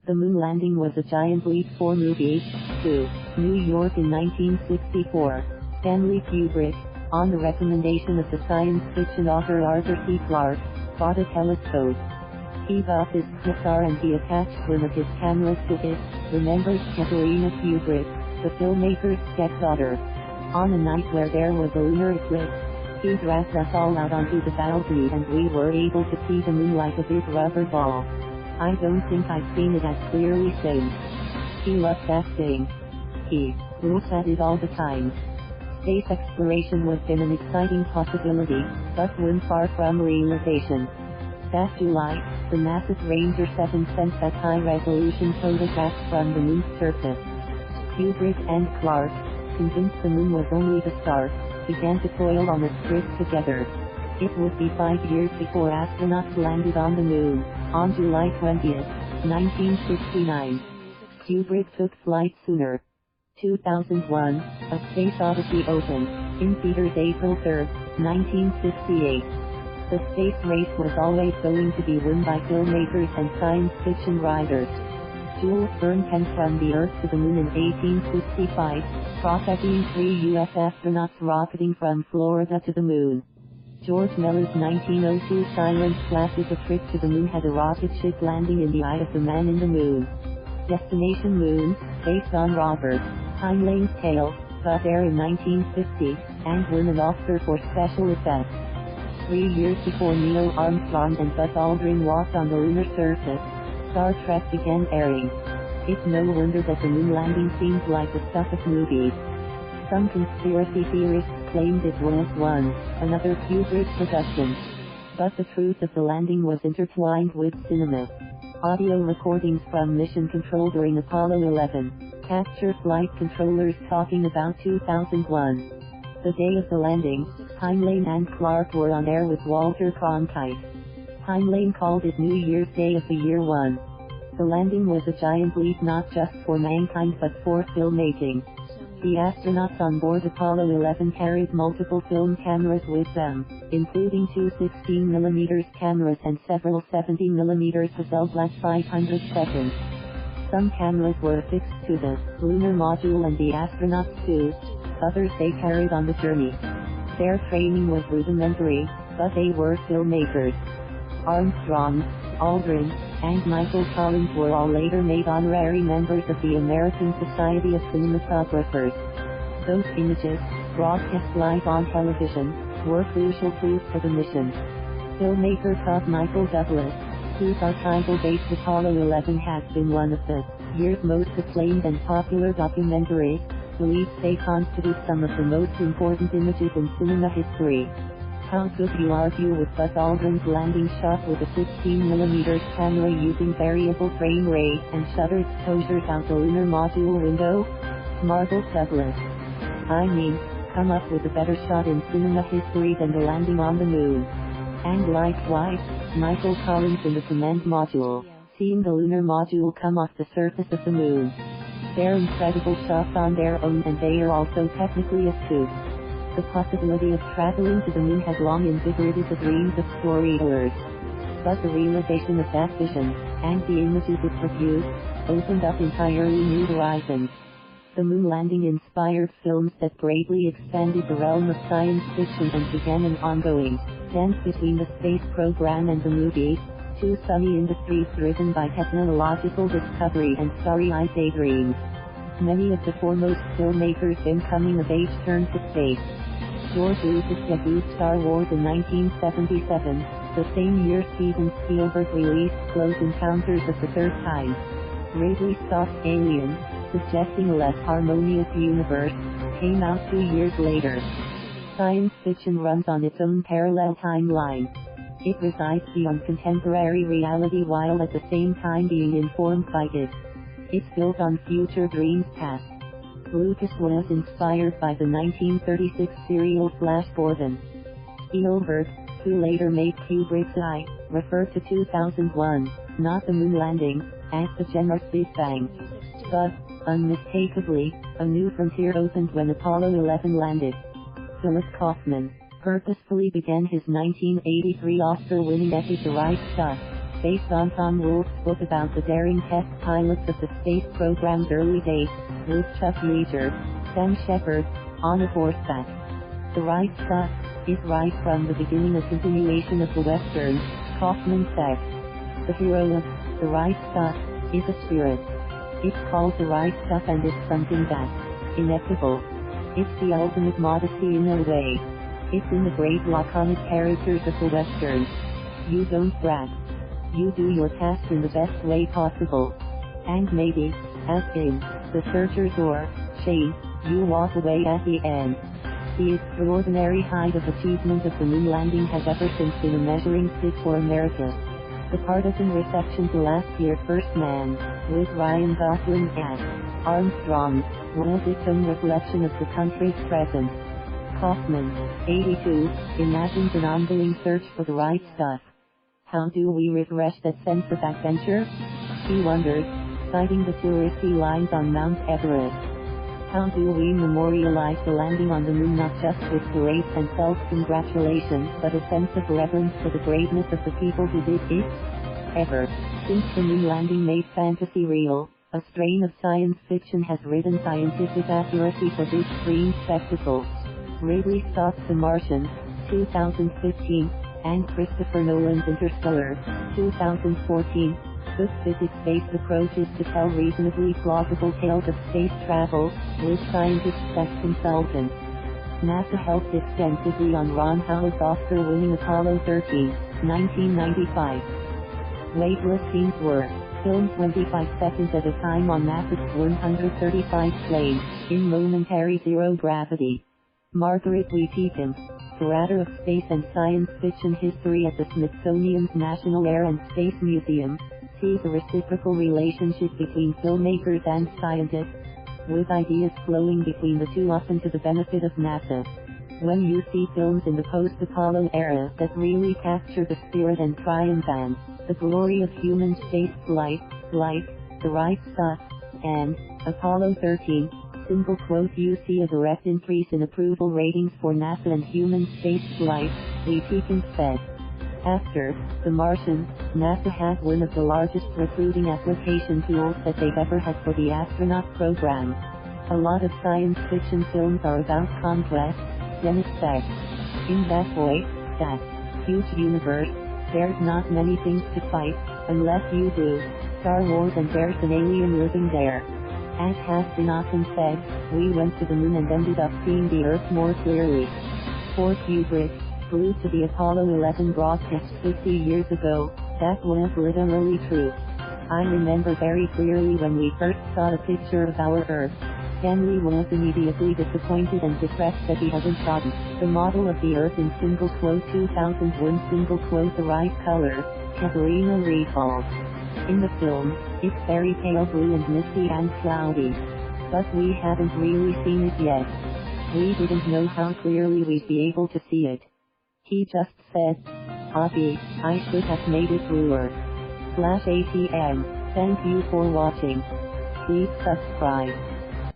The moon landing was a giant leap for movie. 2. New York in 1964. Stanley Kubrick, on the recommendation of the science fiction author Arthur C. Clarke, bought a telescope. He bought his Questar and he attached one of his cameras to it, remembers Katharina Kubrick, the filmmaker's stepdaughter. On a night where there was a lunar eclipse, he dragged us all out onto the balcony and we were able to see the moon like a big rubber ball. I don't think I've seen it as clearly since. He loved that thing. He looks at it all the time. Space exploration was then an exciting possibility, but one far from realization. That July, the NASA's Ranger 7 sent that high-resolution photograph from the moon's surface. Kubrick and Clarke, convinced the moon was only the start, began to toil on a script together. It would be 5 years before astronauts landed on the moon, on July 20, 1969. Kubrick took flight sooner. 2001, A Space Odyssey opened, in theaters April 3, 1968. The space race was always going to be won by filmmakers and science fiction writers. Jules Verne came from the Earth to the moon in 1865, prophesying 3 U.S. astronauts rocketing from Florida to the moon. George Melies' 1902 silent classic A Trip to the Moon had a rocket ship landing in the eye of the man in the moon. Destination Moon, based on Robert Heinlein's tale, got there in 1950, and won an Oscar for special effects. 3 years before Neil Armstrong and Buzz Aldrin walked on the lunar surface, Star Trek began airing. It's no wonder that the moon landing seems like the stuff of movies. Some conspiracy theorists claimed it was another Kubrick production. But the truth of the landing was intertwined with cinema. Audio recordings from Mission Control during Apollo 11 capture flight controllers talking about 2001. The day of the landing, Heinlein and Clarke were on air with Walter Cronkite. Heinlein called it New Year's Day of the Year 1. The landing was a giant leap not just for mankind but for filmmaking. The astronauts on board Apollo 11 carried multiple film cameras with them, including 2 16mm cameras and several 70mm Hasselblad 500 Some cameras were affixed to the lunar module and the astronauts' suits, others they carried on the journey. Their training was rudimentary, but they were filmmakers. Armstrong, Aldrin, and Michael Collins were all later made honorary members of the American Society of Cinematographers. Those images, broadcast live on television, were crucial proof for the mission. Filmmaker Todd Michael Douglas, whose archival-based Apollo 11 has been one of the year's most acclaimed and popular documentaries, believes they constitute some of the most important images in cinema history. How could you argue with Buzz Aldrin's landing shot with a 15mm camera using variable frame rate and shutter exposures out the lunar module window? Marveled Douglas. I mean, come up with a better shot in cinema history than the landing on the moon. And likewise, Michael Collins in the command module, seeing the lunar module come off the surface of the moon. They're incredible shots on their own and they are also technically astute. The possibility of traveling to the moon has long invigorated the dreams of storytellers. But the realization of that vision, and the images it produced, opened up entirely new horizons. The moon landing inspired films that greatly expanded the realm of science fiction and began an ongoing dance between the space program and the movies, 2 sunny industries driven by technological discovery and starry-eyed daydreams. Many of the foremost filmmakers in coming of age turned to space. George Lucas debuted Star Wars in 1977, the same year Steven Spielberg released Close Encounters of the Third Kind. Ridley Scott's Alien, suggesting a less harmonious universe, came out 2 years later. Science fiction runs on its own parallel timeline. It resides beyond contemporary reality while at the same time being informed by it. It's built on future dreams past. Lucas was inspired by the 1936 serial Flash Gordon. Spielberg, who later made Kubrick's Eye, referred to 2001, not the moon landing, as the generous Big Bang. But, unmistakably, a new frontier opened when Apollo 11 landed. Philip Kaufman purposefully began his 1983 Oscar-winning epic The Right Stuff, based on Tom Wolfe's book about the daring test pilots of the space program's early days, with Chuck Yeager, Sam Shepard, on a horseback. The right stuff is right from the beginning a continuation of the Western, Kaufman said. The hero of The Right Stuff is a spirit. It's called The Right Stuff and it's something that's ineffable. It's the ultimate modesty in a way. It's in the great laconic characters of the Western. You don't brag. You do your task in the best way possible. And maybe, as in The Searchers or Shane, you walk away at the end. The extraordinary height of achievement of the moon landing has ever since been a measuring stick for America. The partisan reception to last year's First Man, with Ryan Gosling as Armstrong, was its own reflection of the country's present. Kaufman, 82, imagines an ongoing search for the right stuff. How do we refresh that sense of adventure? He wondered, citing the touristy lines on Mount Everest. How do we memorialize the landing on the moon not just with parades and self-congratulations but a sense of reverence for the greatness of the people who did it? Ever since the moon landing made fantasy real, a strain of science fiction has ridden scientific accuracy for big screen spectacles. Ridley Scott's The Martian, 2015, and Christopher Nolan's Interstellar, 2014, took physics-based approaches to tell reasonably plausible tales of space travel, with scientists as consultants. NASA helped extensively on Ron Howard's Oscar-winning Apollo 13, 1995. Weightless scenes were filmed 25 seconds at a time on NASA's 135 plane, in momentary zero gravity. Margaret Wheaton, curator of space and science fiction history at the Smithsonian's National Air and Space Museum, sees a reciprocal relationship between filmmakers and scientists, with ideas flowing between the two often to the benefit of NASA. When you see films in the post-Apollo era that really capture the spirit and triumph and the glory of human space flight, like The Right Stuff and Apollo 13, single quote, you see a direct increase in approval ratings for NASA and human space flight, Wheaton said. After The Martian, NASA had one of the largest recruiting application tools that they've ever had for the astronaut program. A lot of science fiction films are about conquest, Dennis said. In that way, that huge universe, there's not many things to fight, unless you do Star Wars and there's an alien living there. As has been often said, we went to the moon and ended up seeing the Earth more clearly. For Kubrick, glued to the Apollo 11 broadcast 50 years ago, that was literally true. I remember very clearly when we first saw a picture of our Earth. Stanley was immediately disappointed and depressed that he hadn't gotten the model of the Earth in single quote 2001 single quote the right color, Katharina recalled. In the film, it's very pale blue and misty and cloudy. But we haven't really seen it yet. We didn't know how clearly we'd be able to see it. He just said, Avi, I should have made it bluer. /ATM. Thank you for watching. Please subscribe.